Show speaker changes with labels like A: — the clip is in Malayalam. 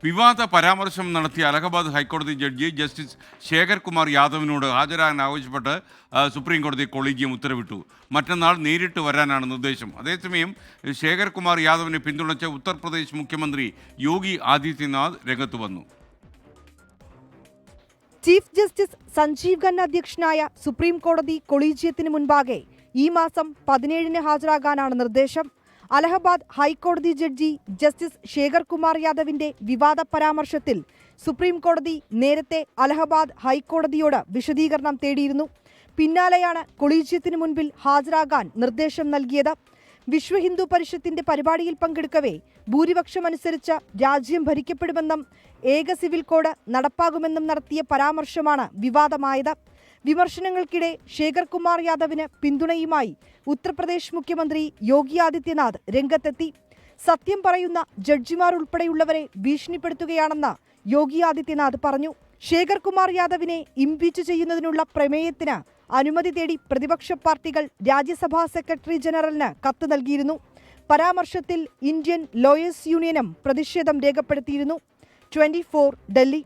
A: വിവാദ പരാമർശം നടത്തിയ അലഹബാദ് ഹൈക്കോടതി ജഡ്ജി ജസ്റ്റിസ് ശേഖർ കുമാർ യാദവിനോട് ഹാജരാകാൻ ആവശ്യപ്പെട്ട് സുപ്രീം കോടതി കൊളീജിയം ഉത്തരവിട്ടു. മറ്റന്നാൾ നേരിട്ട് വരാനാണ് നിർദ്ദേശം. അതേസമയം ശേഖർ കുമാർ യാദവിനെ പിന്തുണച്ച ഉത്തർപ്രദേശ് മുഖ്യമന്ത്രി യോഗി ആദിത്യനാഥ് രംഗത്ത് വന്നു.
B: ചീഫ് ജസ്റ്റിസ് സഞ്ജീവ് ഖന്ന അധ്യക്ഷനായ സുപ്രീം കോടതി കൊളീജിയത്തിന് മുൻപാകെ ഈ മാസം 17-ന് ഹാജരാകാനാണ് നിർദ്ദേശം. അലഹബാദ് ഹൈക്കോടതി ജഡ്ജി ജസ്റ്റിസ് ശേഖർ കുമാർ യാദവിന്റെ വിവാദ പരാമർശത്തിൽ സുപ്രീം കോടതി നേരത്തെ അലഹബാദ് ഹൈക്കോടതിയോട് വിശദീകരണം തേടിയിരുന്നു. പിന്നാലെയാണ് കൊളീജിയത്തിന് മുൻപിൽ ഹാജരാകാൻ നിർദ്ദേശം നൽകിയത്. വിശ്വ ഹിന്ദു പരിഷത്തിന്റെ പരിപാടിയിൽ പങ്കെടുക്കവേ ഭൂരിപക്ഷമനുസരിച്ച് രാജ്യം ഭരിക്കപ്പെടുമെന്നും ഏക സിവിൽ കോഡ് നടപ്പാകുമെന്നും നടത്തിയ പരാമർശമാണ് വിവാദമായത്. വിമർശനങ്ങൾക്കിടെ ശേഖർ കുമാർ യാദവിന് പിന്തുണയുമായി ഉത്തർപ്രദേശ് മുഖ്യമന്ത്രി യോഗി ആദിത്യനാഥ് രംഗത്തെത്തി. സത്യം പറയുന്ന ജഡ്ജിമാർ ഉൾപ്പെടെയുള്ളവരെ ഭീഷണിപ്പെടുത്തുകയാണെന്ന് യോഗി ആദിത്യനാഥ് പറഞ്ഞു. ശേഖർ കുമാർ യാദവിനെ ഇംപീച്ച് ചെയ്യുന്നതിനുള്ള പ്രമേയത്തിന് അനുമതി തേടി പ്രതിപക്ഷ പാർട്ടികൾ രാജ്യസഭാ സെക്രട്ടറി ജനറലിന് കത്ത് നൽകിയിരുന്നു. പരാമർശത്തിൽ ഇന്ത്യൻ ലോയേഴ്സ് യൂണിയനും പ്രതിഷേധം രേഖപ്പെടുത്തിയിരുന്നു. 24 ഡൽഹി.